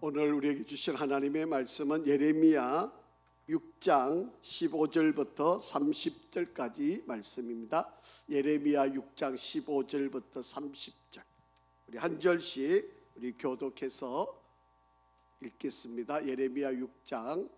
오늘 우리에게 주신 하나님의 말씀은 예레미야 6장 15절부터 30절까지 말씀입니다. 예레미야 6장 15절부터 30절. 우리 한 절씩 우리 교독해서 읽겠습니다. 예레미야 6장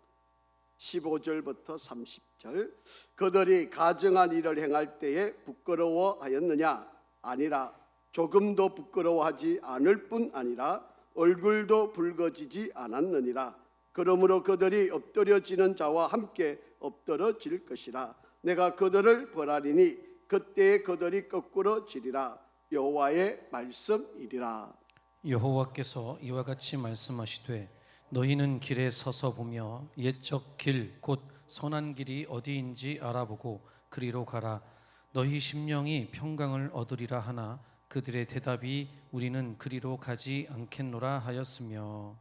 15절부터 30절. 그들이 가증한 일을 행할 때에 부끄러워하였느냐? 아니라 조금도 부끄러워하지 않을 뿐 아니라 얼굴도 붉어지지 않았느니라. 그러므로 그들이 엎드려지는 자와 함께 엎드러질 것이라. 내가 그들을 벌하리니 그때에 그들이 거꾸로 지리라. 여호와의 말씀이리라. 여호와께서 이와 같이 말씀하시되 너희는 길에 서서 보며 옛적 길 곧 선한 길이 어디인지 알아보고 그리로 가라. 너희 심령이 평강을 얻으리라 하나 그들의 대답이 우리는 그리로 가지 않겠노라 하였으며,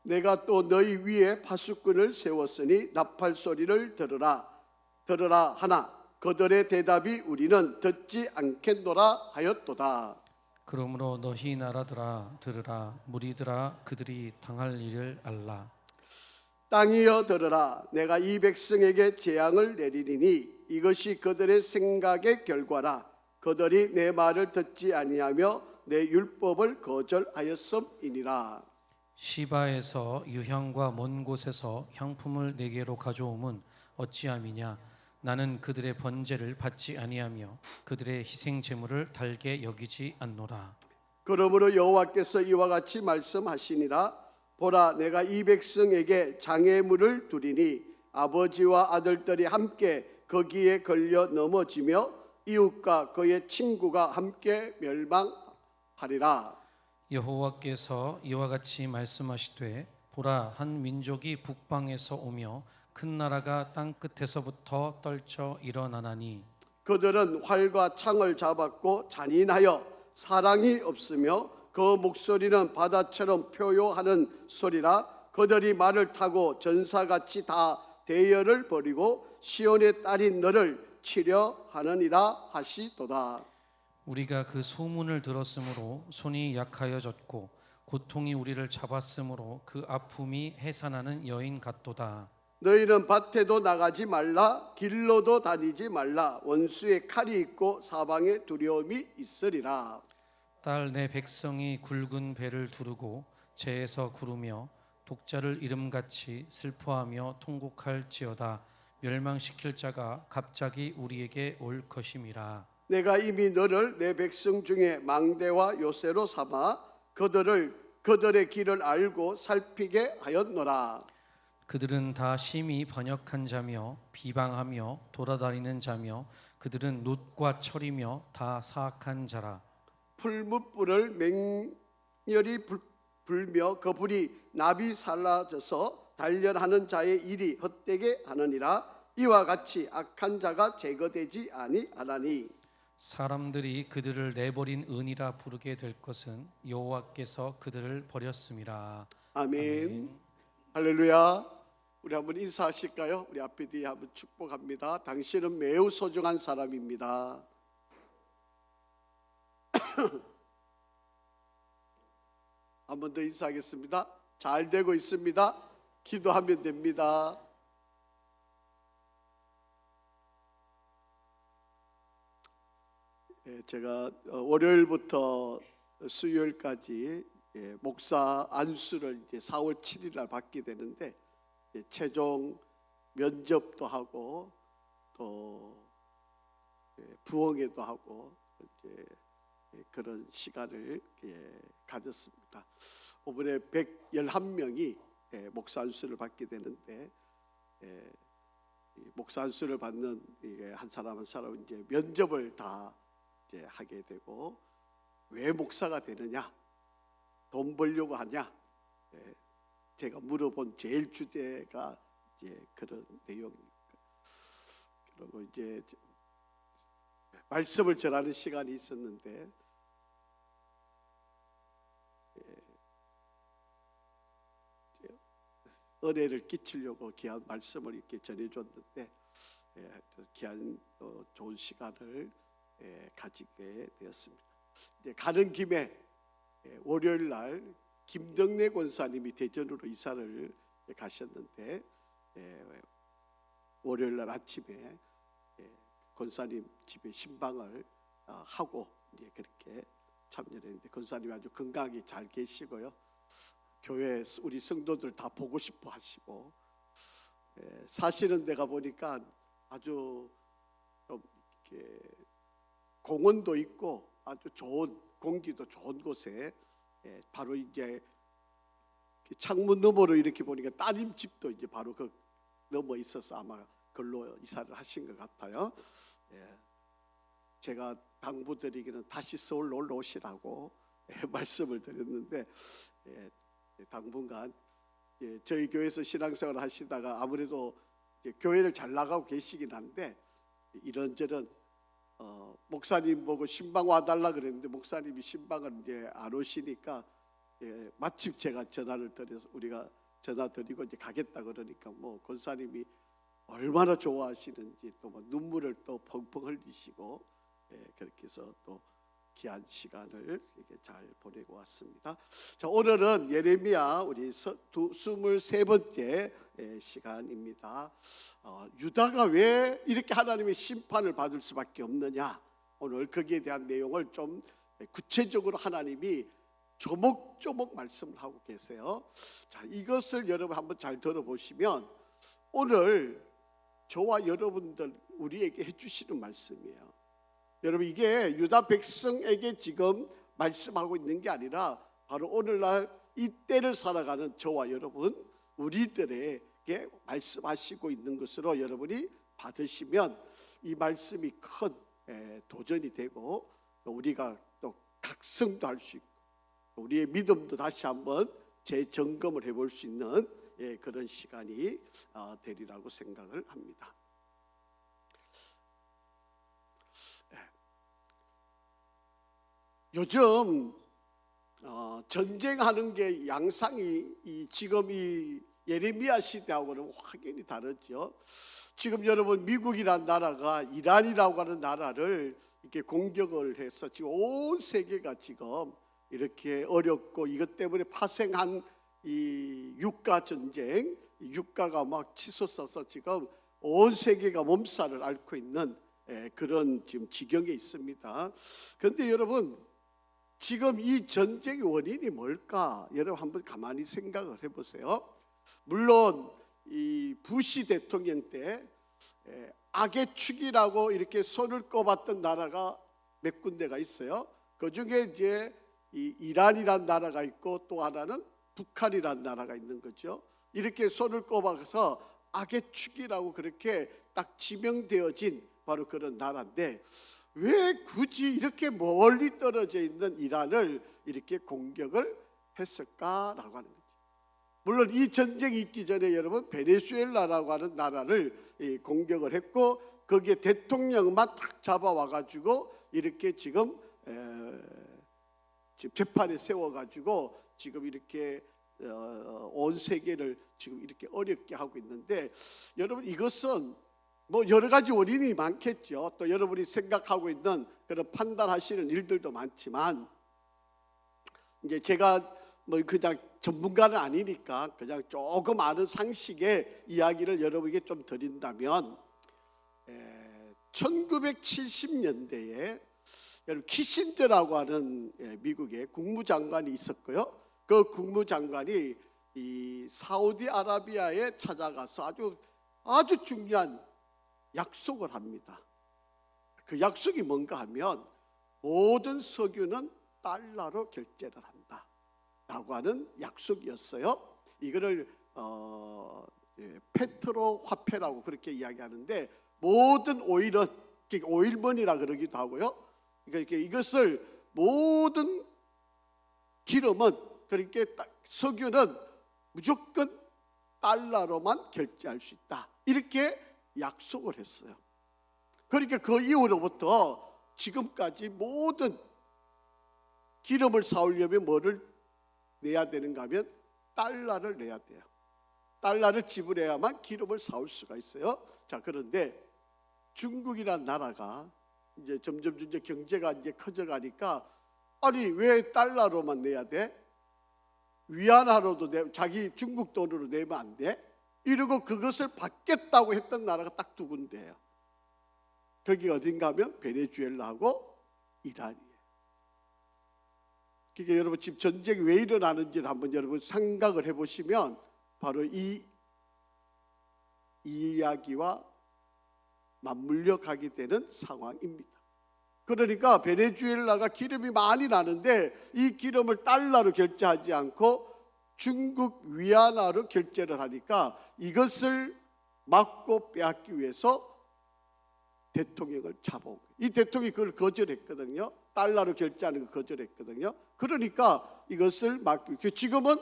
내가 또 너희 위에 파수꾼을 세웠으니 나팔 소리를 들으라 하나 그들의 대답이 우리는 듣지 않겠노라 하였도다. 그러므로 너희 나라들아 들으라, 무리들아 그들이 당할 일을 알라. 땅이여 들으라. 내가 이 백성에게 재앙을 내리리니 이것이 그들의 생각의 결과라. 그들이 내 말을 듣지 아니하며 내 율법을 거절하였음이니라. 시바에서 유향과 먼 곳에서 향품을 내게로 가져옴은 어찌함이냐? 나는 그들의 번제를 받지 아니하며 그들의 희생 제물을 달게 여기지 않노라. 그러므로 여호와께서 이와 같이 말씀하시니라. 보라, 내가 이 백성에게 장애물을 두리니 아버지와 아들들이 함께 거기에 걸려 넘어지며 이웃과 그의 친구가 함께 멸망하리라. 여호와께서 이와 같이 말씀하시되 보라, 한 민족이 북방에서 오며 큰 나라가 땅 끝에서부터 떨쳐 일어나나니 그들은 활과 창을 잡았고 잔인하여 사랑이 없으며 그 목소리는 바다처럼 표효하는 소리라. 그들이 말을 타고 전사같이 다 대열을 벌이고 시온의 딸인 너를 치려 하느니라 하시도다. 우리가 그 소문을 들었으므로 손이 약하여졌고 고통이 우리를 잡았으므로 그 아픔이 해산하는 여인 같도다. 너희는 밭에도 나가지 말라. 길로도 다니지 말라. 원수의 칼이 있고 사방에 두려움이 있으리라. 딸, 내 백성이 굵은 배를 두르고 재에서 구르며 독자를 이름같이 슬퍼하며 통곡할지어다. 멸망시킬 자가 갑자기 우리에게 올 것임이라. 내가 이미 너를 내 백성 중에 망대와 요새로 삼아 그들의 길을 알고 살피게 하였노라. 그들은 다 심히 번역한 자며 비방하며 돌아다니는 자며 그들은 놋과 철이며 다 사악한 자라. 풀무불을 맹렬히 불며 그 불이 나비 살라져서 단련하는 자의 일이 헛되게 하느니라. 이와 같이 악한 자가 제거되지 아니하나니 사람들이 그들을 내버린 은이라 부르게 될 것은 여호와께서 그들을 버렸음이라. 아멘. 할렐루야. 우리 한번 인사하실까요? 우리 앞에 뒤에 한번 축복합니다. 당신은 매우 소중한 사람입니다. 한 번 더 인사하겠습니다. 잘 되고 있습니다. 기도하면 됩니다. 제가 월요일부터 수요일까지 목사 안수를 이제 4월 7일 날 받게 되는데 최종 면접도 하고 또 부엉회도 하고 이제 그런 시간을 가졌습니다. 이번에 111명이 목사 안수를 받게 되는데 목사 안수를 받는 한 사람 한 사람 이제 면접을 다 이제 하게 되고 왜 목사가 되느냐, 돈 벌려고 하냐, 제가 물어본 제일 주제가 이제 그런 내용입니다. 그리고 이제 말씀을 전하는 시간이 있었는데 은혜를 끼치려고 귀한 말씀을 이렇게 전해줬는데 귀한 좋은 시간을 가지게 되었습니다. 이제 가는 김에 월요일 날 김덕래 권사님이 대전으로 이사를 가셨는데 월요일 날 아침에 권사님 집에 신방을 하고 이제 그렇게 참여했는데 권사님이 아주 건강하게 잘 계시고요. 교회 우리 성도들 다 보고 싶어 하시고 사실은 내가 보니까 아주 좀 이렇게 공원도 있고 아주 좋은 공기도 좋은 곳에 바로 이제 창문 너머로 이렇게 보니까 따님 집도 이제 바로 그 넘어 있어서 아마 그걸로 이사를 하신 것 같아요. 제가 당부드리기는 다시 서울로 올라오시라고 말씀을 드렸는데 당분간 저희 교회에서 신앙생활 하시다가 아무래도 교회를 잘 나가고 계시긴 한데 이런저런 목사님 보고 신방 와달라 그랬는데 목사님이 신방을 이제 안 오시니까 마침 제가 전화를 드려서 우리가 전화 드리고 이제 가겠다 그러니까 뭐 권사님이 얼마나 좋아하시는지 또 뭐 눈물을 또 펑펑 흘리시고 그렇게 해서 또 귀한 시간을 이렇게 잘 보내고 왔습니다. 자, 오늘은 예레미야 우리 23번째 시간입니다. 유다가 왜 이렇게 하나님의 심판을 받을 수밖에 없느냐, 오늘 거기에 대한 내용을 좀 구체적으로 하나님이 조목조목 말씀을 하고 계세요. 자, 이것을 여러분 한번 잘 들어보시면 오늘 저와 여러분들 우리에게 해주시는 말씀이에요. 여러분 이게 유다 백성에게 지금 말씀하고 있는 게 아니라 바로 오늘날 이 때를 살아가는 저와 여러분 우리들에게 말씀하시고 있는 것으로 여러분이 받으시면 이 말씀이 큰 도전이 되고 우리가 또 각성도 할 수 있고 우리의 믿음도 다시 한번 재점검을 해볼 수 있는 그런 시간이 되리라고 생각을 합니다. 요즘 전쟁하는 게 양상이 지금 이 예레미야 시대하고는 확연히 다르죠. 지금 여러분 미국이라는 나라가 이란이라고 하는 나라를 이렇게 공격을 해서 지금 온 세계가 지금 이렇게 어렵고 이것 때문에 파생한 이 유가 전쟁, 유가가 막 치솟아서 지금 온 세계가 몸살을 앓고 있는 그런 지금 지경에 있습니다. 그런데 여러분 지금 이 전쟁의 원인이 뭘까? 여러분 한번 가만히 생각을 해보세요. 물론 이 부시 대통령 때 악의 축이라고 이렇게 손을 꼽았던 나라가 몇 군데가 있어요. 그 중에 이제 이 이란이란 나라가 있고 또 하나는 북한이란 나라가 있는 거죠. 이렇게 손을 꼽아서 악의 축이라고 그렇게 딱 지명되어진 바로 그런 나라인데 왜 굳이 이렇게 멀리 떨어져 있는 이란을 이렇게 공격을 했을까라고 하는 거죠. 물론 이 전쟁이 있기 전에 여러분 베네수엘라라고 하는 나라를 공격을 했고 거기에 대통령만 딱 잡아와가지고 이렇게 지금 재판에 세워가지고 지금 이렇게 온 세계를 지금 이렇게 어렵게 하고 있는데 여러분 이것은 뭐 여러 가지 원인이 많겠죠. 또 여러분이 생각하고 있는 그런 판단하시는 일들도 많지만 이제 제가 뭐 그냥 전문가는 아니니까 그냥 조금 아는 상식의 이야기를 여러분에게 좀 드린다면 1970년대에 여러분 키신저라고 하는 미국의 국무장관이 있었고요. 그 국무장관이 이 사우디아라비아에 찾아가서 아주 중요한 약속을 합니다. 그 약속이 뭔가 하면 모든 석유는 달러로 결제를 한다 라고 하는 약속이었어요. 이거를 페트로 화폐라고 그렇게 이야기하는데 모든 오일은 오일머니라 그러기도 하고요. 그러니까 이것을 모든 기름은 그렇게 석유는 무조건 달러로만 결제할 수 있다 이렇게 약속을 했어요. 그러니까 그 이후로부터 지금까지 모든 기름을 사오려면 뭐를 내야 되는가 하면 달러를 내야 돼요. 달러를 지불해야만 기름을 사올 수가 있어요. 자, 그런데 중국이라는 나라가 이제 점점 경제가 이제 커져가니까 아니 왜 달러로만 내야 돼? 위안화로도 자기 중국 돈으로 내면 안 돼? 이러고 그것을 받겠다고 했던 나라가 딱 두 군데예요. 거기 어딘가 하면 베네수엘라하고 이란이에요. 그러니까 여러분 지금 전쟁이 왜 일어나는지를 한번 여러분 생각을 해보시면 바로 이 이야기와 맞물려 가게 되는 상황입니다. 그러니까 베네수엘라가 기름이 많이 나는데 이 기름을 달러로 결제하지 않고 중국 위안화로 결제를 하니까 이것을 막고 빼앗기 위해서 대통령을 잡아온 거예요. 이 대통령이 그걸 거절했거든요. 달러로 결제하는 걸 거절했거든요. 그러니까 이것을 막기 위해 지금은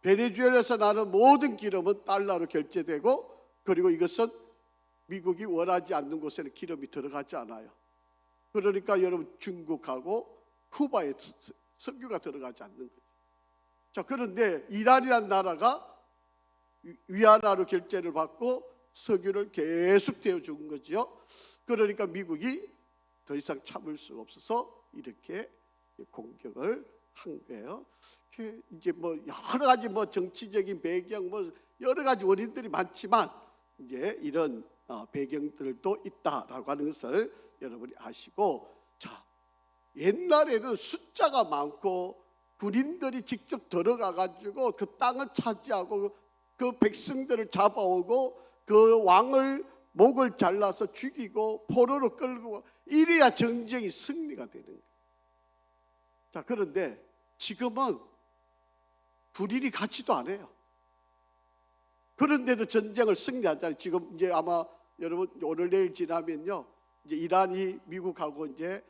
베네수엘라에서 나는 모든 기름은 달러로 결제되고, 그리고 이것은 미국이 원하지 않는 곳에는 기름이 들어가지 않아요. 그러니까 여러분 중국하고 쿠바에 석유가 들어가지 않는 거죠. 자, 그런데 이란이라는 나라가 위안화로 결제를 받고 석유를 계속 대어준 거죠. 그러니까 미국이 더 이상 참을 수가 없어서 이렇게 공격을 한 거예요. 이제 뭐 여러 가지 뭐 정치적인 배경 뭐 여러 가지 원인들이 많지만 이제 이런 배경들도 있다라고 하는 것을 여러분이 아시고, 자, 옛날에는 숫자가 많고 군인들이 직접 들어가 가지고 그 땅을 차지하고 그 백성들을 잡아오고 그 왕을 목을 잘라서 죽이고 포로로 끌고 이래야 전쟁이 승리가 되는 거예요. 자, 그런데 지금은 군인이 같지도 않아요. 그런데도 전쟁을 승리하잖아요. 지금 이제 아마 여러분 오늘 내일 지나면요, 이제 이란이 미국하고 이제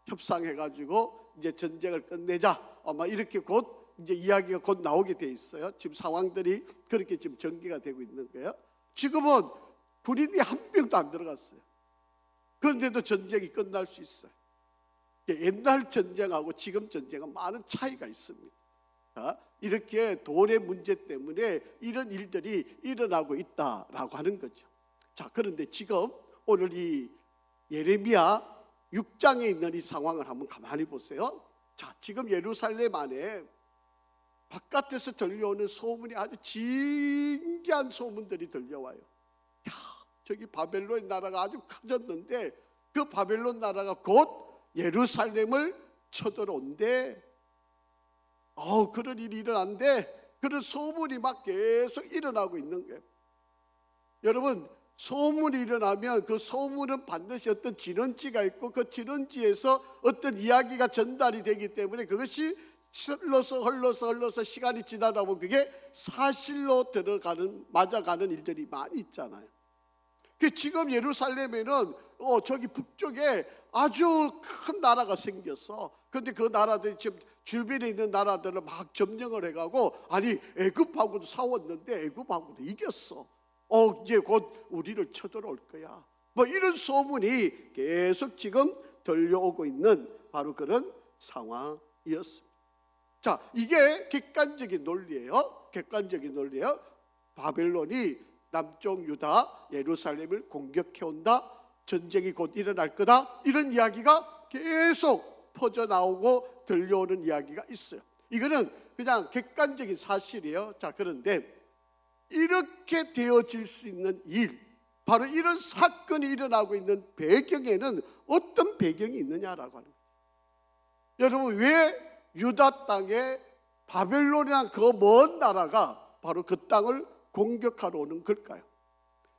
협상해가지고 이제 전쟁을 끝내자, 아마 이렇게 곧 이제 이야기가 곧 나오게 돼 있어요. 지금 상황들이 그렇게 지금 전개가 되고 있는 거예요. 지금은 군인이 한 명도 안 들어갔어요. 그런데도 전쟁이 끝날 수 있어요. 옛날 전쟁하고 지금 전쟁은 많은 차이가 있습니다. 이렇게 돈의 문제 때문에 이런 일들이 일어나고 있다라고 하는 거죠. 자, 그런데 지금 오늘 이 예레미야 6장에 있는 이 상황을 한번 가만히 보세요. 자, 지금 예루살렘 안에 바깥에서 들려오는 소문이 아주 진기한 소문들이 들려와요. 야, 저기 바벨론 나라가 아주 커졌는데 그 바벨론 나라가 곧 예루살렘을 쳐들어온대. 그런 일이 일어난대. 그런 소문이 막 계속 일어나고 있는 거예요. 여러분, 소문이 일어나면 그 소문은 반드시 어떤 진원지가 있고 그 진원지에서 어떤 이야기가 전달이 되기 때문에 그것이 흘러서 시간이 지나다 보면 그게 사실로 맞아가는 일들이 많이 있잖아요. 지금 예루살렘에는 저기 북쪽에 아주 큰 나라가 생겼어. 그런데 그 나라들이 지금 주변에 있는 나라들을 막 점령을 해가고, 아니 애굽하고도 싸웠는데 애굽하고도 이겼어. 이제 곧 우리를 쳐들어올 거야. 뭐 이런 소문이 계속 지금 들려오고 있는 바로 그런 상황이었습니다. 자, 이게 객관적인 논리예요. 객관적인 논리예요. 바벨론이 남쪽 유다 예루살렘을 공격해 온다. 전쟁이 곧 일어날 거다. 이런 이야기가 계속 퍼져나오고 들려오는 이야기가 있어요. 이거는 그냥 객관적인 사실이에요. 자, 그런데 이렇게 되어질 수 있는 일, 바로 이런 사건이 일어나고 있는 배경에는 어떤 배경이 있느냐라고 하는 거예요. 여러분, 왜 유다 땅에 바벨론이라는 그 먼 나라가 바로 그 땅을 공격하러 오는 걸까요?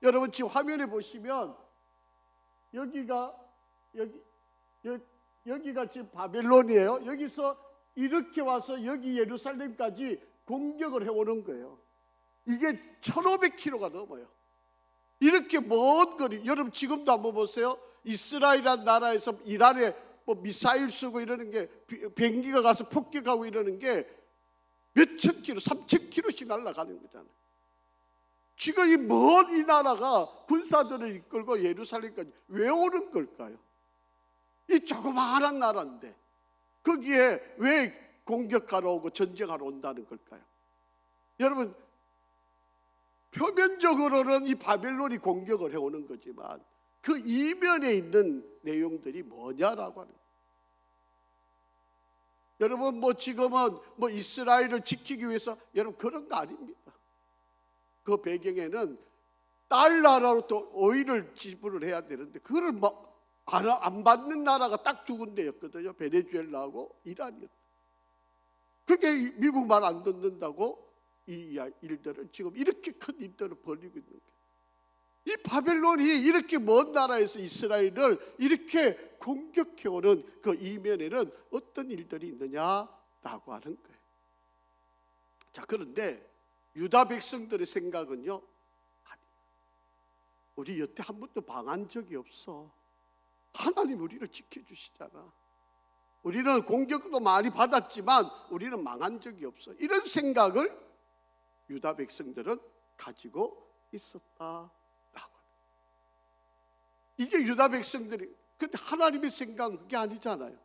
여러분, 지금 화면에 보시면 여기가 지금 바벨론이에요. 여기서 이렇게 와서 여기 예루살렘까지 공격을 해오는 거예요. 이게 1500km가 넘어요. 이렇게 먼 거리. 여러분 지금도 한번 보세요. 이스라엘이라는 나라에서 이란에 뭐 미사일 쏘고 이러는 게, 비행기가 가서 폭격하고 이러는 게 몇천 킬로, 3000km씩 날아가는 거잖아요. 지금 이 먼 이 나라가 군사들을 이끌고 예루살렘까지 왜 오는 걸까요? 이 조그마한 나라인데 거기에 왜 공격하러 오고 전쟁하러 온다는 걸까요? 여러분, 표면적으로는 이 바벨론이 공격을 해오는 거지만 그 이면에 있는 내용들이 뭐냐라고 하는 거예요. 여러분 뭐 지금은 뭐 이스라엘을 지키기 위해서 여러분 그런 거 아닙니다. 그 배경에는 달러로 또 오일을 지불을 해야 되는데 그걸 안 받는 나라가 딱 두 군데였거든요. 베네수엘라하고 이란이었어요. 그게 미국 말 안 듣는다고 이 일들을 지금 이렇게 큰 일들을 벌이고 있는 거예요. 이 바벨론이 이렇게 먼 나라에서 이스라엘을 이렇게 공격해오는 그 이면에는 어떤 일들이 있느냐라고 하는 거예요. 자, 그런데 유다 백성들의 생각은요, 아니, 우리 여태 한 번도 망한 적이 없어. 하나님 우리를 지켜주시잖아. 우리는 공격도 많이 받았지만 우리는 망한 적이 없어. 이런 생각을 유다 백성들은 가지고 있었다라고. 이게 유다 백성들이. 근데 하나님의 생각은 그게 아니잖아요.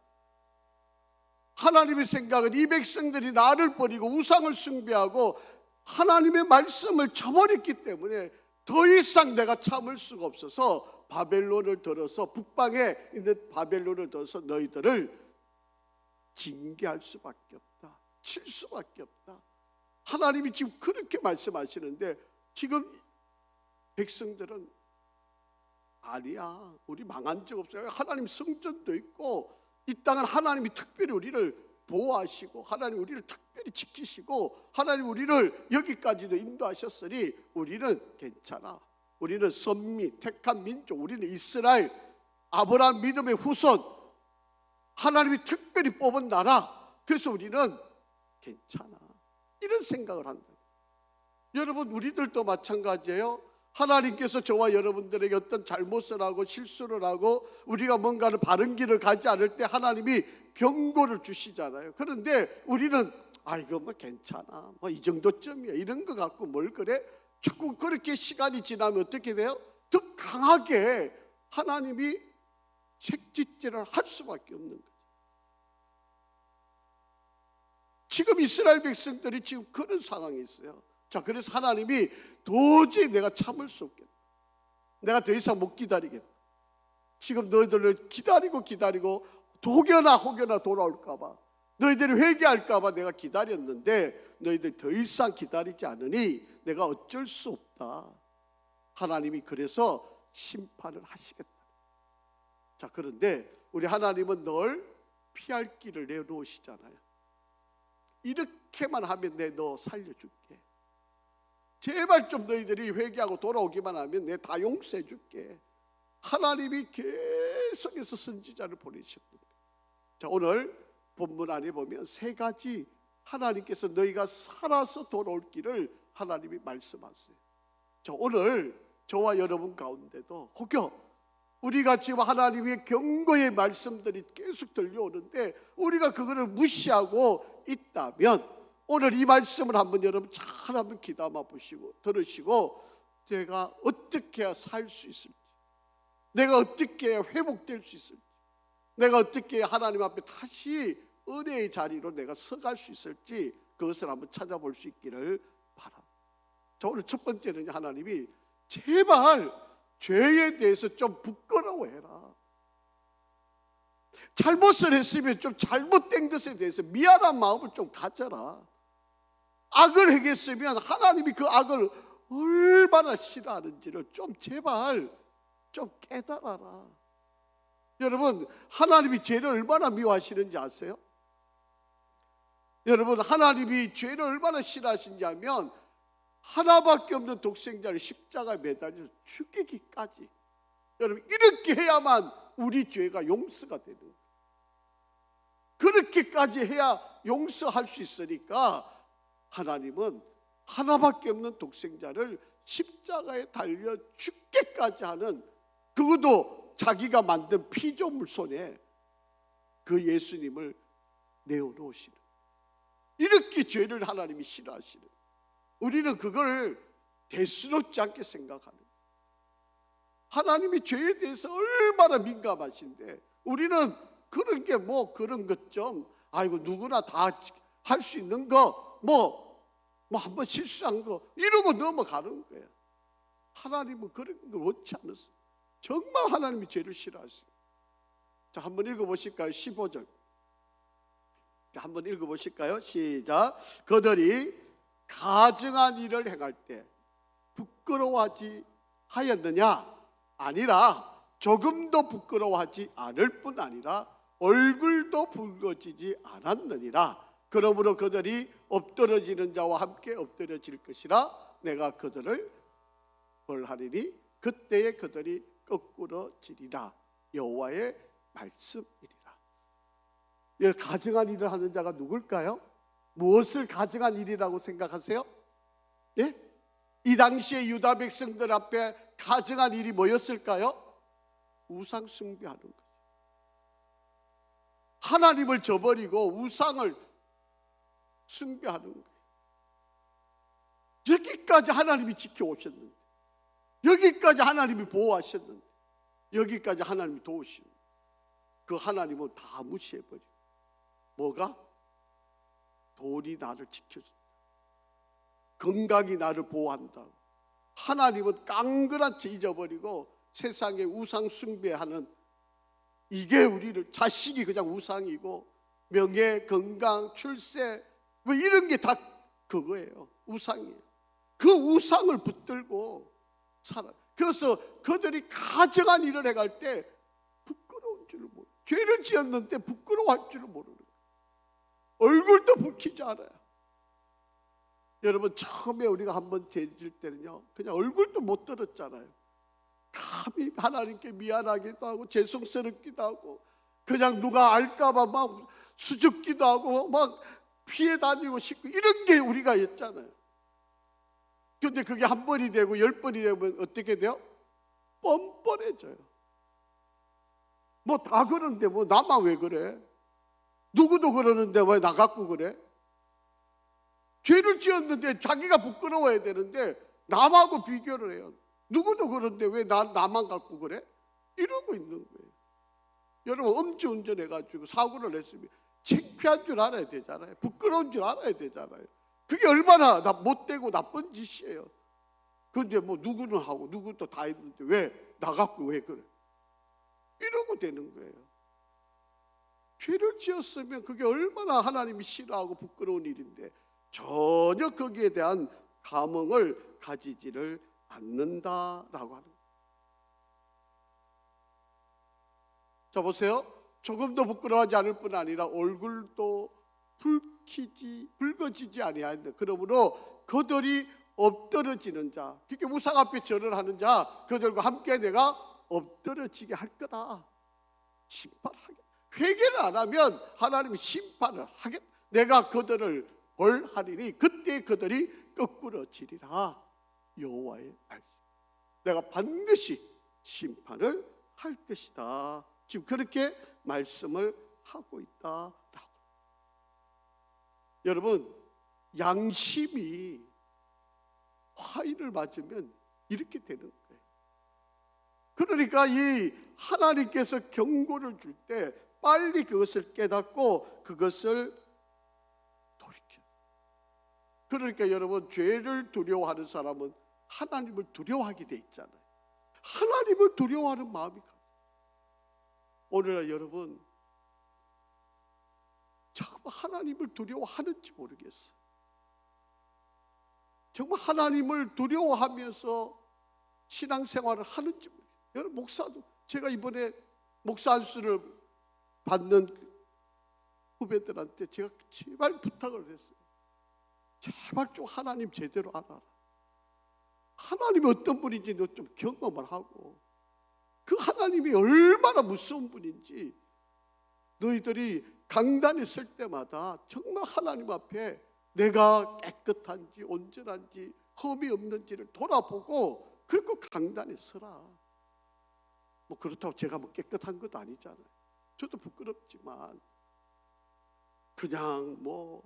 하나님의 생각은 이 백성들이 나를 버리고 우상을 숭배하고 하나님의 말씀을 저버렸기 때문에 더 이상 내가 참을 수가 없어서 바벨론을 들어서 북방에 있는 바벨론을 들어서 너희들을 징계할 수밖에 없다. 칠 수밖에 없다. 하나님이 지금 그렇게 말씀하시는데 지금 백성들은 아니야, 우리 망한 적 없어요. 하나님 성전도 있고 이 땅은 하나님이 특별히 우리를 보호하시고 하나님 우리를 특별히 지키시고 하나님 우리를 여기까지도 인도하셨으니 우리는 괜찮아. 우리는 선미, 택한 민족, 우리는 이스라엘, 아브라함 믿음의 후손, 하나님이 특별히 뽑은 나라. 그래서 우리는 괜찮아. 이런 생각을 한다. 여러분, 우리들도 마찬가지예요. 하나님께서 저와 여러분들에게 어떤 잘못을 하고 실수를 하고 우리가 뭔가를 바른 길을 가지 않을 때 하나님이 경고를 주시잖아요. 그런데 우리는 이거 뭐 괜찮아, 뭐 이 정도쯤이야, 이런 거 갖고 뭘 그래? 자꾸 그렇게 시간이 지나면 어떻게 돼요? 더 강하게 하나님이 책짓질을 할 수밖에 없는 거죠. 지금 이스라엘 백성들이 지금 그런 상황이 있어요. 자, 그래서 하나님이 도저히 내가 참을 수 없겠다. 내가 더 이상 못 기다리겠다. 지금 너희들을 기다리고 혹여나 돌아올까 봐, 너희들이 회개할까 봐 내가 기다렸는데 너희들 더 이상 기다리지 않으니 내가 어쩔 수 없다. 하나님이 그래서 심판을 하시겠다. 자, 그런데 우리 하나님은 널 피할 길을 내놓으시잖아요. 이렇게만 하면 너 살려줄게. 제발 좀 너희들이 회개하고 돌아오기만 하면 내 다 용서해 줄게. 하나님이 계속해서 선지자를 보내셨던 거예요. 자, 오늘 본문 안에 보면 세 가지 하나님께서 너희가 살아서 돌아올 길을 하나님이 말씀하세요. 자, 오늘 저와 여러분 가운데도 혹여 우리가 지금 하나님의 경고의 말씀들이 계속 들려오는데 우리가 그거를 무시하고 있다면 오늘 이 말씀을 한번 여러분 잘 한번 귀담아 보시고 들으시고 제가 어떻게 해야 살 수 있을지, 내가 어떻게 해야 회복될 수 있을지, 내가 어떻게 해야 하나님 앞에 다시 은혜의 자리로 내가 서갈 수 있을지 그것을 한번 찾아볼 수 있기를 바랍니다. 자, 오늘 첫 번째는 하나님이 제발 죄에 대해서 좀 부끄러워해라. 잘못을 했으면 좀 잘못된 것에 대해서 미안한 마음을 좀 가져라. 악을 행했으면 하나님이 그 악을 얼마나 싫어하는지를 좀 제발 좀 깨달아라. 여러분, 하나님이 죄를 얼마나 미워하시는지 아세요? 여러분, 하나님이 죄를 얼마나 싫어하시는지 하면 하나밖에 없는 독생자를 십자가에 매달려서 죽이기까지, 여러분, 이렇게 해야만 우리 죄가 용서가 되는 거예요. 그렇게까지 해야 용서할 수 있으니까 하나님은 하나밖에 없는 독생자를 십자가에 달려 죽게까지 하는, 그것도 자기가 만든 피조물 손에 그 예수님을 내어놓으시는, 이렇게 죄를 하나님이 싫어하시는, 우리는 그걸 대수롭지 않게 생각하는, 하나님이 죄에 대해서 얼마나 민감하신데 우리는 그런 게 뭐 그런 것 좀 누구나 다 할 수 있는 거 뭐 한번 실수한 거 이러고 넘어가는 거예요. 하나님은 그런 걸 원치 않으세요. 정말 하나님이 죄를 싫어하세요. 자, 한번 읽어보실까요? 15절. 한번 읽어보실까요? 시작. 그들이 가증한 일을 행할 때 부끄러워하지 하였느냐? 아니라 조금도 부끄러워하지 않을 뿐 아니라 얼굴도 붉어지지 않았느니라. 그러므로 그들이 엎드러지는 자와 함께 엎드러질 것이라. 내가 그들을 벌하리니 그때에 그들이 거꾸러지리라. 여호와의 말씀이리라. 이 가증한 일을 하는 자가 누굴까요? 무엇을 가증한 일이라고 생각하세요? 예? 이 당시에 유다 백성들 앞에 가증한 일이 뭐였을까요? 우상 숭배하는 거예요. 하나님을 저버리고 우상을 숭배하는 거예요. 여기까지 하나님이 지켜오셨는데, 여기까지 하나님이 보호하셨는데, 여기까지 하나님이 도우시는데 그 하나님은 다 무시해버리고, 뭐가? 돈이 나를 지켜준다, 건강이 나를 보호한다. 하나님은 깡그란 채 잊어버리고 세상에 우상 숭배하는, 이게 우리를, 자식이 그냥 우상이고 명예, 건강, 출세 뭐 이런 게 다 그거예요. 우상이에요. 그 우상을 붙들고 살아. 그래서 그들이 가증한 일을 해갈 때 부끄러운 줄을 모르고, 죄를 지었는데 부끄러워할 줄을 모르는 거예요. 얼굴도 붉히지 않아요. 여러분, 처음에 우리가 한번 죄 지을 때는요, 그냥 얼굴도 못 들었잖아요. 감히 하나님께 미안하기도 하고 죄송스럽기도 하고 그냥 누가 알까봐 막 수줍기도 하고 막 피해 다니고 싶고 이런 게 우리가 있잖아요. 근데 그게 한 번이 되고 10번이 되면 어떻게 돼요? 뻔뻔해져요. 뭐 다 그러는데 뭐 나만 왜 그래? 누구도 그러는데 왜 나 갖고 그래? 죄를 지었는데 자기가 부끄러워야 되는데 남하고 비교를 해요. 누구도 그런데 왜 나만 갖고 그래? 이러고 있는 거예요. 여러분, 음주운전 해가지고 사고를 냈으면 창피한 줄 알아야 되잖아요. 부끄러운 줄 알아야 되잖아요. 그게 얼마나 못되고 나쁜 짓이에요. 그런데 뭐 누구는 하고 누구도 다 했는데 왜 나 갖고 왜 그래? 이러고 되는 거예요. 죄를 지었으면 그게 얼마나 하나님이 싫어하고 부끄러운 일인데 전혀 거기에 대한 감흥을 가지지를 않는다라고 하는 거예요. 자, 보세요. 조금도 부끄러워하지 않을 뿐 아니라 얼굴도 붉어지지 아니하는데, 그러므로 그들이 엎드러지는 자, 그렇게 우상 앞에 절을 하는 자, 그들과 함께 내가 엎드러지게 할 거다. 심판하겠다. 회개를 안 하면 하나님이 심판을 하겠다. 내가 그들을 벌하리니 그때 그들이 거꾸러지리라. 여호와의 말씀. 내가 반드시 심판을 할 것이다. 지금 그렇게 말씀을 하고 있다라고. 여러분, 양심이 화인을 맞으면 이렇게 되는 거예요. 그러니까 이 하나님께서 경고를 줄 때 빨리 그것을 깨닫고 그것을 돌이켜. 그러니까 여러분, 죄를 두려워하는 사람은 하나님을 두려워하게 돼 있잖아요. 하나님을 두려워하는 마음이 갑니다. 오늘날 여러분, 정말 하나님을 두려워하는지 모르겠어요. 정말 하나님을 두려워하면서 신앙생활을 하는지 모르겠어요. 여러분, 목사도, 제가 이번에 목사 안수를 받는 후배들한테 제가 제발 부탁을 했어요. 제발 좀 하나님 제대로 알아라. 하나님이 어떤 분인지 너 좀 경험을 하고, 그 하나님이 얼마나 무서운 분인지 너희들이 강단에 설 때마다 정말 하나님 앞에 내가 깨끗한지 온전한지 흠이 없는지를 돌아보고 그리고 강단에 서라. 뭐 그렇다고 제가 뭐 깨끗한 것도 아니잖아요. 저도 부끄럽지만 그냥 뭐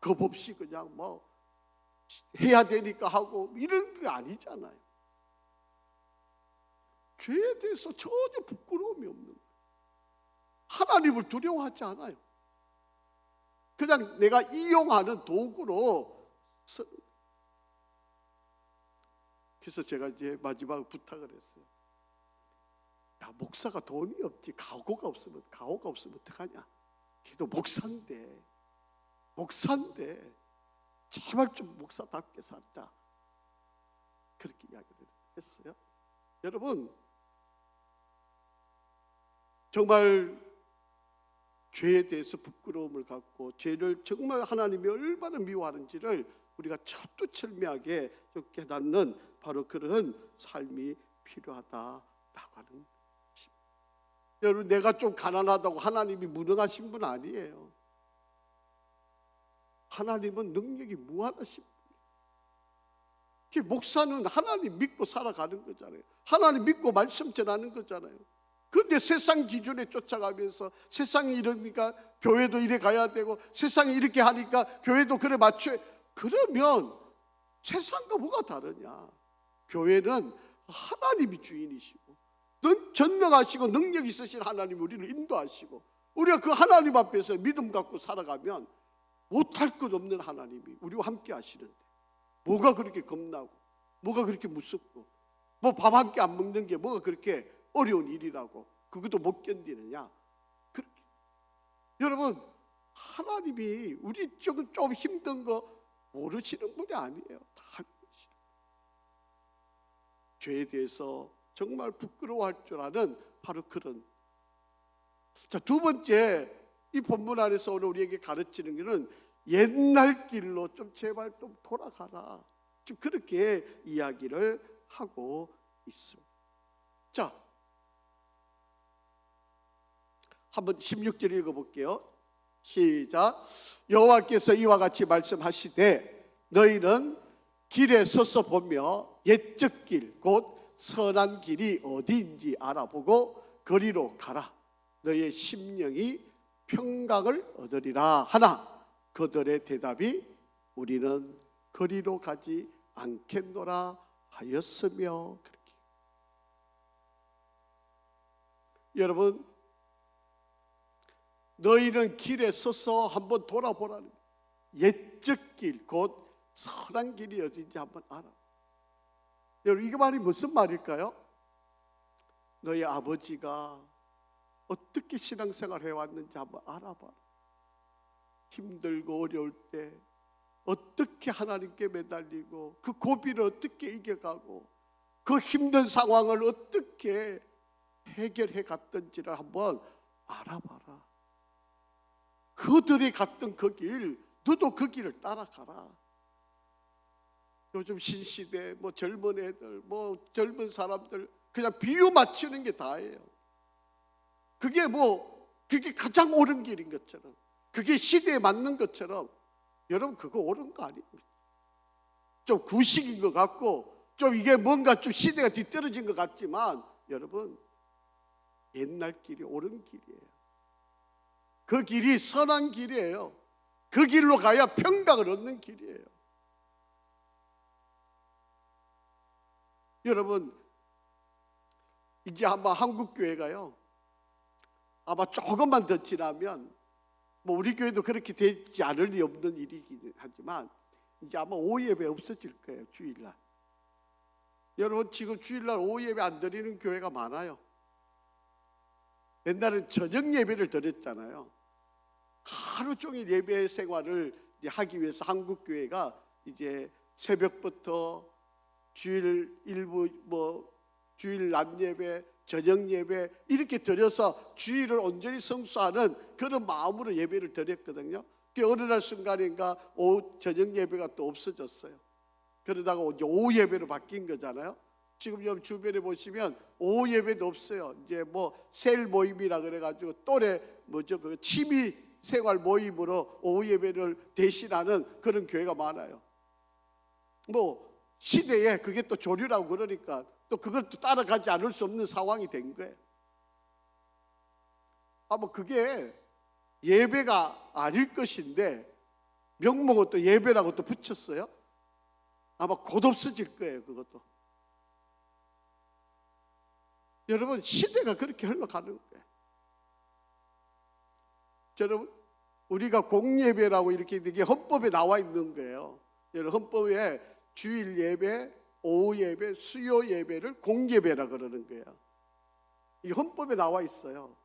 겁 없이 그냥 뭐 해야 되니까 하고 이런 게 아니잖아요. 죄에 대해서 전혀 부끄러움이 없는 거예요. 하나님을 두려워하지 않아요. 그냥 내가 이용하는 도구로. 그래서 제가 이제 마지막 부탁을 했어요. 야, 목사가 돈이 없지 가오가 없으면 어떡하냐? 걔도 목사인데 제발 좀 목사답게 살자. 그렇게 이야기를 했어요. 여러분, 정말 죄에 대해서 부끄러움을 갖고 죄를 정말 하나님이 얼마나 미워하는지를 우리가 철두철미하게 좀 깨닫는 바로 그런 삶이 필요하다라고 하는 것입니다. 여러분, 내가 좀 가난하다고 하나님이 무능하신 분 아니에요. 하나님은 능력이 무한하신 분이에요. 목사는 하나님 믿고 살아가는 거잖아요. 하나님 믿고 말씀 전하는 거잖아요. 그런데 세상 기준에 쫓아가면서 세상이 이러니까 교회도 이래 가야 되고 세상이 이렇게 하니까 교회도 그래 맞춰. 그러면 세상과 뭐가 다르냐? 교회는 하나님이 주인이시고 전능하시고 능력 있으신 하나님이 우리를 인도하시고 우리가 그 하나님 앞에서 믿음 갖고 살아가면 못할 것 없는 하나님이 우리와 함께 하시는데 뭐가 그렇게 겁나고 뭐가 그렇게 무섭고 뭐 밥 한 끼 안 먹는 게 뭐가 그렇게 어려운 일이라고 그것도 못 견디느냐? 그렇게. 여러분, 하나님이 우리 좀 힘든 거 모르시는 분이 아니에요. 다 알고 계시는. 죄에 대해서 정말 부끄러워할 줄 아는 바로 그런. 자, 두 번째, 이 본문 안에서 오늘 우리에게 가르치는 것은 옛날 길로 좀 제발 좀 돌아가라. 좀 그렇게 이야기를 하고 있습니다. 자, 한번 16절 읽어볼게요. 시작. 여호와께서 이와 같이 말씀하시되 너희는 길에 서서 보며 옛적 길 곧 선한 길이 어디인지 알아보고 거리로 가라. 너희의 심령이 평강을 얻으리라 하나 그들의 대답이 우리는 거리로 가지 않겠노라 하였으며. 그렇게. 여러분, 너희는 길에 서서 한번 돌아보라는 거예요. 옛적 길 곧 선한 길이 어딘지 한번 알아. 여러분, 이게 말이 무슨 말일까요? 너희 아버지가 어떻게 신앙생활 해왔는지 한번 알아봐라. 힘들고 어려울 때 어떻게 하나님께 매달리고 그 고비를 어떻게 이겨가고 그 힘든 상황을 어떻게 해결해 갔던지를 한번 알아봐라. 그들이 갔던 그 길, 너도 그 길을 따라가라. 요즘 신시대 뭐 젊은 애들 뭐 젊은 사람들 그냥 비유 맞추는 게 다예요. 그게 가장 옳은 길인 것처럼 그게 시대에 맞는 것처럼 여러분 그거 옳은 거 아닙니다. 좀 구식인 것 같고 좀 이게 뭔가 좀 시대가 뒤떨어진 것 같지만 여러분 옛날 길이 옳은 길이에요. 그 길이 선한 길이에요. 그 길로 가야 평강을 얻는 길이에요. 여러분, 이제 아마 한국교회가요 아마 조금만 더 지나면 뭐 우리 교회도 그렇게 되지 않을 리 없는 일이긴 하지만 이제 아마 오예배 없어질 거예요. 주일날. 여러분, 지금 주일날 오예배 안 드리는 교회가 많아요. 옛날엔 저녁 예배를 드렸잖아요. 하루 종일 예배 생활을 하기 위해서 한국 교회가 이제 새벽부터 주일 일부 주일 낮 예배, 저녁 예배 이렇게 드려서 주일을 온전히 성수하는 그런 마음으로 예배를 드렸거든요. 어느 날 순간인가 저녁 예배가 또 없어졌어요. 그러다가 오후 예배로 바뀐 거잖아요. 지금 여기 주변에 보시면 오후 예배도 없어요. 이제 셀 모임이라 그래가지고 또래 그 취미 생활 모임으로 오후 예배를 대신하는 그런 교회가 많아요. 시대에 그게 또 조류라고 그러니까 또 그걸 또 따라가지 않을 수 없는 상황이 된 거예요. 그게 예배가 아닐 것인데 명목은 또 예배라고 또 붙였어요. 아마 곧 없어질 거예요. 그것도. 여러분, 시대가 그렇게 흘러가는 거예요. 여러분, 우리가 공예배라고 이렇게 이게 헌법에 나와 있는 거예요. 여러분, 헌법에 주일 예배, 오후 예배, 수요 예배를 공예배라 그러는 거예요. 이 헌법에 나와 있어요.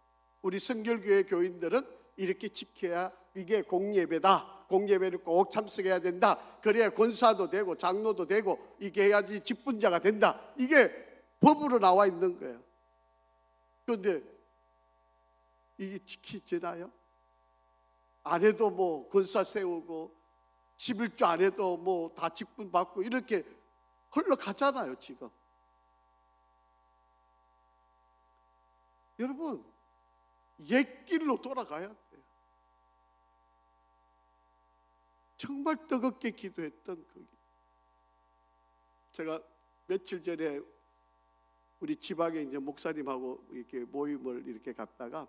우리 성결교회 교인들은 이렇게 지켜야 이게 공예배다. 공예배를 꼭 참석해야 된다. 그래야 권사도 되고 장로도 되고 이게 해야지 직분자가 된다. 이게 법으로 나와 있는 거예요. 그런데 이게 지키지나요? 안 해도 뭐 권사 세우고 11조 안 해도 뭐 다 직분 받고 이렇게 흘러가잖아요 지금. 여러분 옛길로 돌아가야 돼요. 정말 뜨겁게 기도했던 그 길. 제가 며칠 전에 우리 지방에 이제 목사님하고 이렇게 모임을 이렇게 갔다가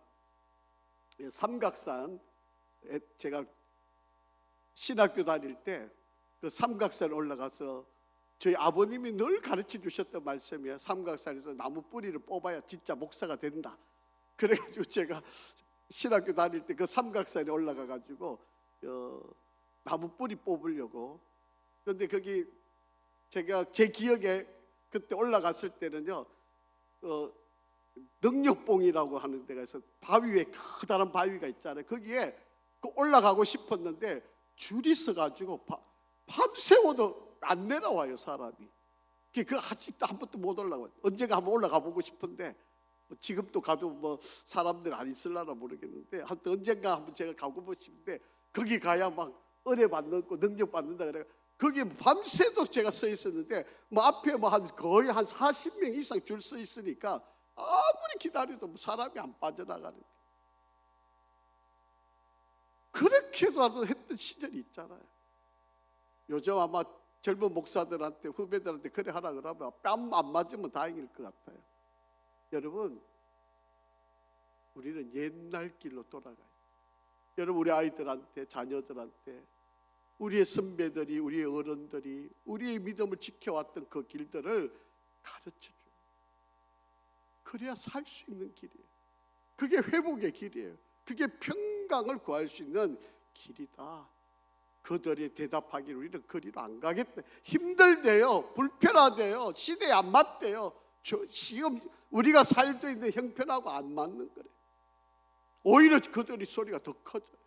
삼각산, 제가 신학교 다닐 때 그 삼각산 올라가서 저희 아버님이 늘 가르쳐 주셨던 말씀이에요. 삼각산에서 나무 뿌리를 뽑아야 진짜 목사가 된다. 그래가지고 제가 신학교 다닐 때 그 삼각산에 올라가가지고 나무 뿌리 뽑으려고. 그런데 거기 제가 제 기억에 그때 올라갔을 때는요, 능력봉이라고 하는 데가 있어. 바위 위에 커다란 바위가 있잖아요. 거기에 올라가고 싶었는데 줄이 서가지고 밤새워도 안 내려와요 사람이. 그 아직도 한 번도 못 올라가요. 언젠가 한번 올라가 보고 싶은데 지금도 가도 뭐 사람들 안 있을라나 모르겠는데 하여튼 언젠가 한번 제가 가고 싶은데 거기 가야 막 은혜 받는 거 능력 받는다 그래. 거기 밤새도록 제가 서 있었는데 뭐 앞에 뭐 거의 한 40명 이상 줄 서 있으니까 아무리 기다려도 뭐 사람이 안 빠져나가는 거예요. 그렇게도 했던 시절이 있잖아요. 요즘 아마 젊은 목사들한테 후배들한테 그래 하라 그러면 뺨 안 맞으면 다행일 것 같아요. 여러분 우리는 옛날 길로 돌아가요. 여러분 우리 아이들한테 자녀들한테 우리의 선배들이 우리의 어른들이 우리의 믿음을 지켜왔던 그 길들을 가르쳐줘요. 그래야 살 수 있는 길이에요. 그게 회복의 길이에요. 그게 평강을 구할 수 있는 길이다. 그들이 대답하기를 우리는 그리로 안 가겠다. 힘들대요. 불편하대요. 시대에 안 맞대요. 지금 우리가 살고 있는 형편하고 안 맞는 거래. 오히려 그들이 소리가 더 커져요.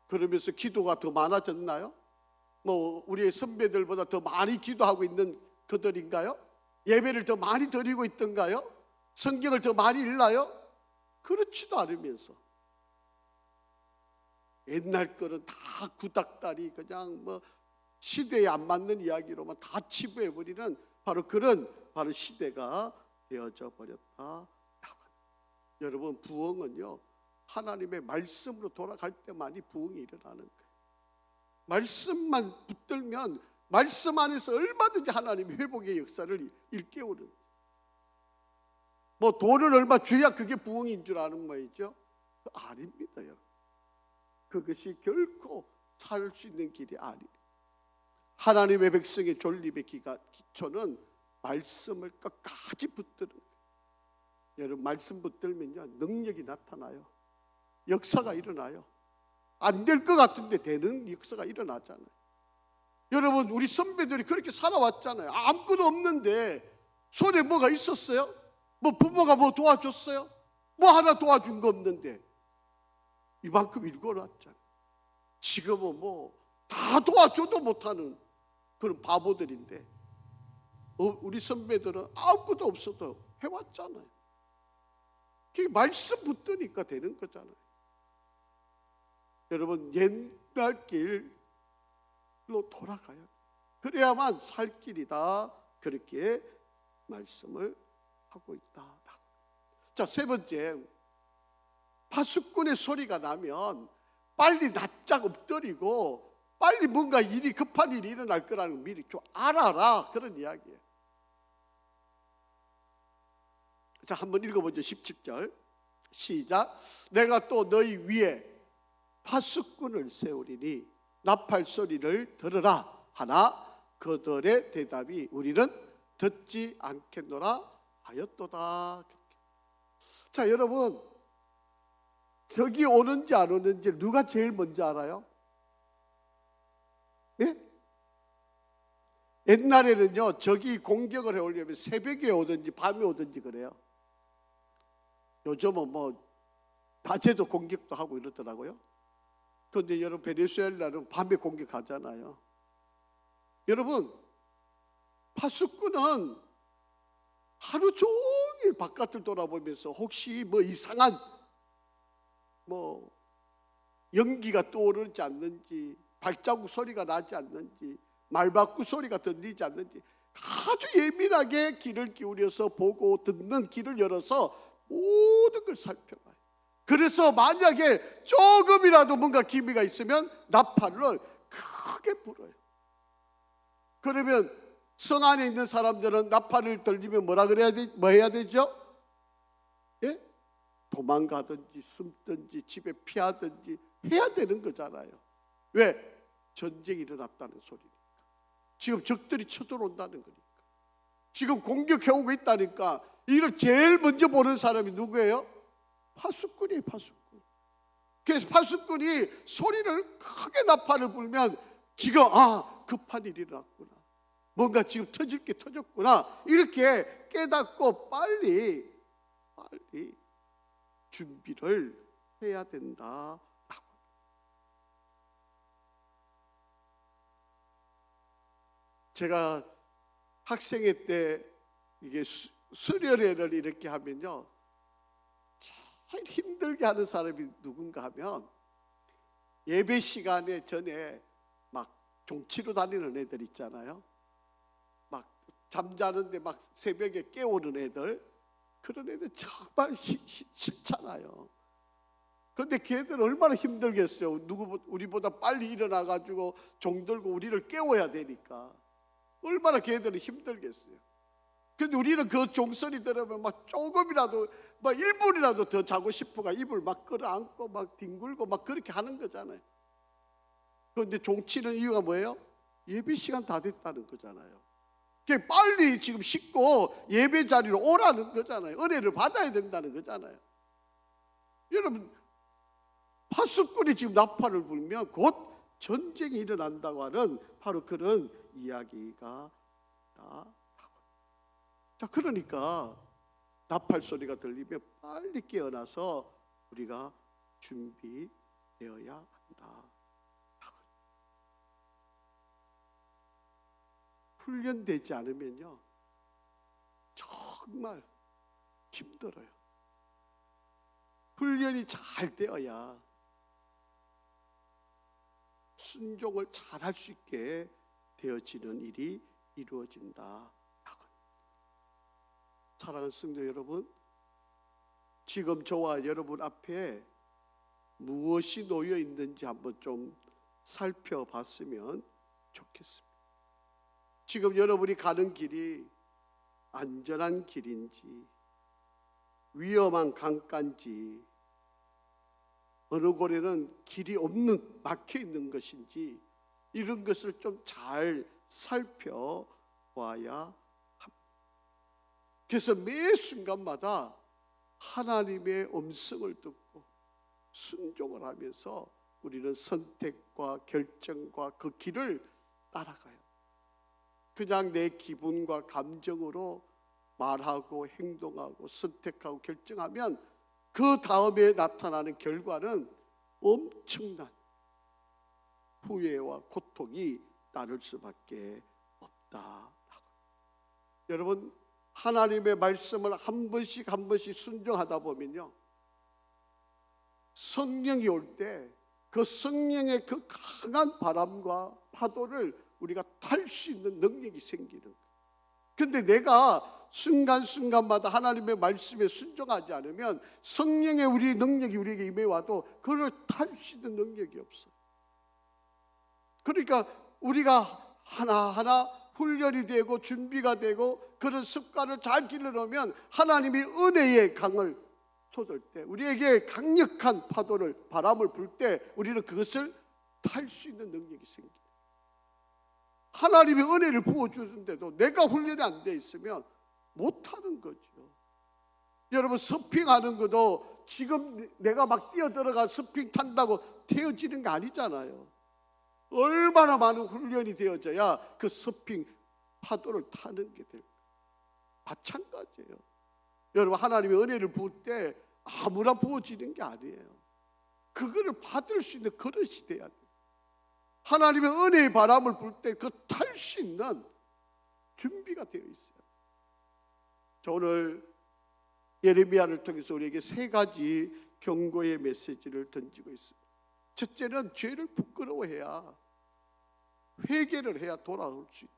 그러면서 기도가 더 많아졌나요? 뭐 우리의 선배들보다 더 많이 기도하고 있는 그들인가요? 예배를 더 많이 드리고 있던가요? 성경을 더 많이 읽나요? 그렇지도 않으면서 옛날 거는 다 구닥다리 그냥 뭐 시대에 안 맞는 이야기로만 다 치부해버리는 바로 그런 바로 시대가 되어져 버렸다. 여러분 부흥은요 하나님의 말씀으로 돌아갈 때만이 부흥이 일어나는 거예요. 말씀만 붙들면 말씀 안에서 얼마든지 하나님이 회복의 역사를 일깨우는. 뭐 돈을 얼마 줘야 그게 부흥인 줄 아는 거죠? 아닙니다. 여러분. 그것이 결코 살 수 있는 길이 아니에요. 하나님의 백성의 존립의 기초는 말씀을 끝까지 붙드는 거예요. 여러분 말씀 붙들면요 능력이 나타나요. 역사가 일어나요. 안 될 것 같은데 되는 역사가 일어나잖아요. 여러분 우리 선배들이 그렇게 살아왔잖아요. 아무것도 없는데 손에 뭐가 있었어요? 뭐 부모가 뭐 도와줬어요? 뭐 하나 도와준 거 없는데 이만큼 읽어놨잖아요. 지금은 뭐 다 도와줘도 못하는 그런 바보들인데 우리 선배들은 아무것도 없어도 해왔잖아요. 그게 말씀 붙으니까 되는 거잖아요. 여러분 옛날 길로 돌아가야 돼요. 그래야만 살 길이다. 그렇게 말씀을 하고 있다. 자, 세 번째, 파수꾼의 소리가 나면 빨리 납작 엎드리고 빨리 뭔가 일이 급한 일이 일어날 거라는 걸 미리 좀 알아라. 그런 이야기예요. 자, 한번 읽어보죠. 17절 시작. 내가 또 너희 위에 파수꾼을 세우리니 나팔 소리를 들으라 하나 그들의 대답이 우리는 듣지 않겠노라 하였도다. 자, 여러분 적이 오는지 안 오는지 누가 제일 먼저 알아요? 예? 옛날에는요 적이 공격을 해오려면 새벽에 오든지 밤에 오든지 그래요. 요즘은 뭐 낮에도 공격도 하고 이러더라고요. 그런데 여러분, 베네수엘라는 밤에 공격하잖아요. 여러분, 파수꾼은 하루 종일 바깥을 돌아보면서 혹시 뭐 이상한 뭐 연기가 떠오르지 않는지, 발자국 소리가 나지 않는지, 말바꾸 소리가 들리지 않는지 아주 예민하게 귀를 기울여서 보고 듣는 귀를 열어서 모든 걸 살펴봐요. 그래서 만약에 조금이라도 뭔가 기미가 있으면 나팔을 크게 불어요. 그러면 성 안에 있는 사람들은 나팔을 들리면 뭐 해야 되죠? 예? 도망가든지 숨든지 집에 피하든지 해야 되는 거잖아요. 왜? 전쟁이 일어났다는 소리니까. 지금 적들이 쳐들어온다는 거니까. 지금 공격해오고 있다니까. 이를 제일 먼저 보는 사람이 누구예요? 파수꾼이에요, 파수꾼. 그래서 파수꾼이 소리를 크게 나팔을 불면 지금 급한 일이 일어났구나, 뭔가 지금 터질 게 터졌구나, 이렇게 깨닫고 빨리 준비를 해야 된다. 제가 학생회 때 이게 수련회를 이렇게 하면요, 제일 힘들게 하는 사람이 누군가 하면 예배 시간에 전에 막 종치러 다니는 애들 있잖아요. 막 잠자는데 막 새벽에 깨우는 애들, 그런 애들 정말 싫잖아요. 그런데 걔들 얼마나 힘들겠어요. 우리보다 빨리 일어나가지고 종 들고 우리를 깨워야 되니까 얼마나 걔들은 힘들겠어요. 근데 우리는 그 종소리 들으면 막 조금이라도, 막 1분이라도 더 자고 싶어가 이불 막 끌어안고 막 뒹굴고 막 그렇게 하는 거잖아요. 그런데 종치는 이유가 뭐예요? 예배 시간 다 됐다는 거잖아요. 그게 빨리 지금 씻고 예배 자리로 오라는 거잖아요. 은혜를 받아야 된다는 거잖아요. 여러분, 파수꾼이 지금 나팔을 불면 곧 전쟁이 일어난다고 하는 바로 그런 이야기가 있다. 자, 그러니까 나팔 소리가 들리면 빨리 깨어나서 우리가 준비되어야 한다. 훈련되지 않으면요, 정말 힘들어요. 훈련이 잘 되어야 순종을 잘 할 수 있게 되어지는 일이 이루어진다. 사랑하는 성도 여러분, 지금 저와 여러분 앞에 무엇이 놓여 있는지 한번 좀 살펴봤으면 좋겠습니다. 지금 여러분이 가는 길이 안전한 길인지, 위험한 강가인지, 어느 곳에는 길이 없는, 막혀 있는 것인지, 이런 것을 좀 잘 살펴봐야 합니다. 그래서 매 순간마다 하나님의 음성을 듣고 순종을 하면서 우리는 선택과 결정과 그 길을 따라가요. 그냥 내 기분과 감정으로 말하고 행동하고 선택하고 결정하면 그 다음에 나타나는 결과는 엄청난 후회와 고통이 따를 수밖에 없다. 여러분, 하나님의 말씀을 한 번씩 한 번씩 순종하다 보면요, 성령이 올 때 그 성령의 그 강한 바람과 파도를 우리가 탈 수 있는 능력이 생기는 거예요. 그런데 내가 순간순간마다 하나님의 말씀에 순종하지 않으면 성령의 우리 능력이 우리에게 임해와도 그걸 탈 수 있는 능력이 없어요. 그러니까 우리가 하나하나 훈련이 되고 준비가 되고 그런 습관을 잘 길러놓으면 하나님이 은혜의 강을 쏟을 때, 우리에게 강력한 파도를, 바람을 불 때 우리는 그것을 탈 수 있는 능력이 생겨요. 하나님이 은혜를 부어주는데도 내가 훈련이 안 돼 있으면 못하는 거죠. 여러분, 서핑하는 것도 지금 내가 막 뛰어들어가 서핑 탄다고 되어지는 게 아니잖아요. 얼마나 많은 훈련이 되어져야 그 서핑 파도를 타는 게 될까요? 마찬가지예요. 여러분, 하나님의 은혜를 부을 때 아무나 부어지는 게 아니에요. 그거를 받을 수 있는 그릇이 돼야 돼요. 하나님의 은혜의 바람을 불 때 그 탈 수 있는 준비가 되어 있어요. 저 오늘 예레미야를 통해서 우리에게 세 가지 경고의 메시지를 던지고 있습니다. 첫째는 죄를 부끄러워해야, 회개를 해야 돌아올 수 있다.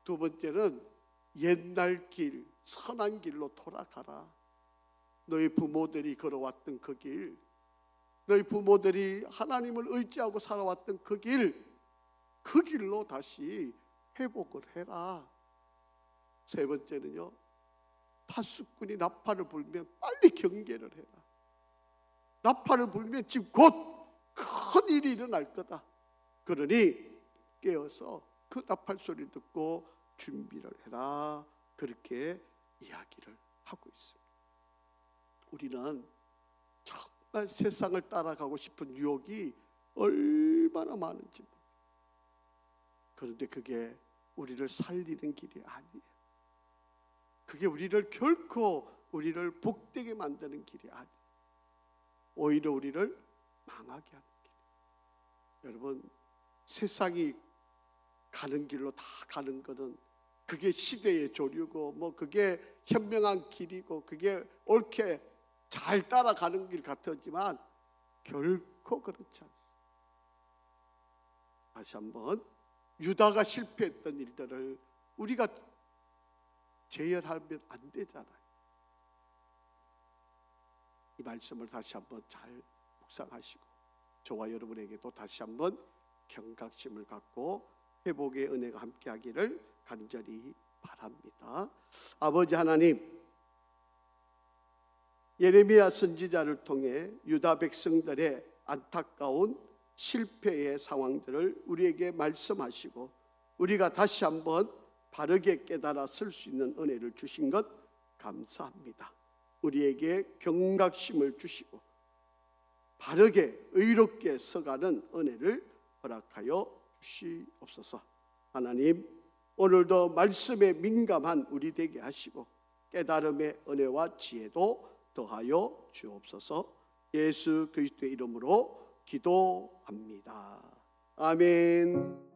두 번째는 옛날 길, 선한 길로 돌아가라. 너희 부모들이 걸어왔던 그 길, 너희 부모들이 하나님을 의지하고 살아왔던 그 길로 다시 회복을 해라. 세 번째는요, 파수꾼이 나팔을 불면 빨리 경계를 해라. 나팔을 불면 지금 곧 큰 일이 일어날 거다. 그러니 깨어서 그 나팔 소리 듣고 준비를 해라. 그렇게 이야기를 하고 있습니다. 우리는 정말 세상을 따라가고 싶은 유혹이 얼마나 많은지 모릅니다. 그런데 그게 우리를 살리는 길이 아니에요. 그게 결코 우리를 복되게 만드는 길이 아니에요. 오히려 우리를 망하게 하는 길. 여러분, 세상이 가는 길로 다 가는 것은 그게 시대의 조류고 그게 현명한 길이고 그게 옳게 잘 따라가는 길 같았지만 결코 그렇지 않습니다. 다시 한번 유다가 실패했던 일들을 우리가 재현하면 안 되잖아요. 이 말씀을 다시 한번 잘 묵상하시고 저와 여러분에게도 다시 한번 경각심을 갖고 회복의 은혜가 함께하기를 간절히 바랍니다. 아버지 하나님, 예레미야 선지자를 통해 유다 백성들의 안타까운 실패의 상황들을 우리에게 말씀하시고 우리가 다시 한번 바르게 깨달아 쓸 수 있는 은혜를 주신 것 감사합니다. 우리에게 경각심을 주시고 바르게 의롭게 서가는 은혜를 허락하여 주시옵소서. 하나님, 오늘도 말씀에 민감한 우리 되게 하시고 깨달음의 은혜와 지혜도 더하여 주옵소서. 예수 그리스도의 이름으로 기도합니다. 아멘.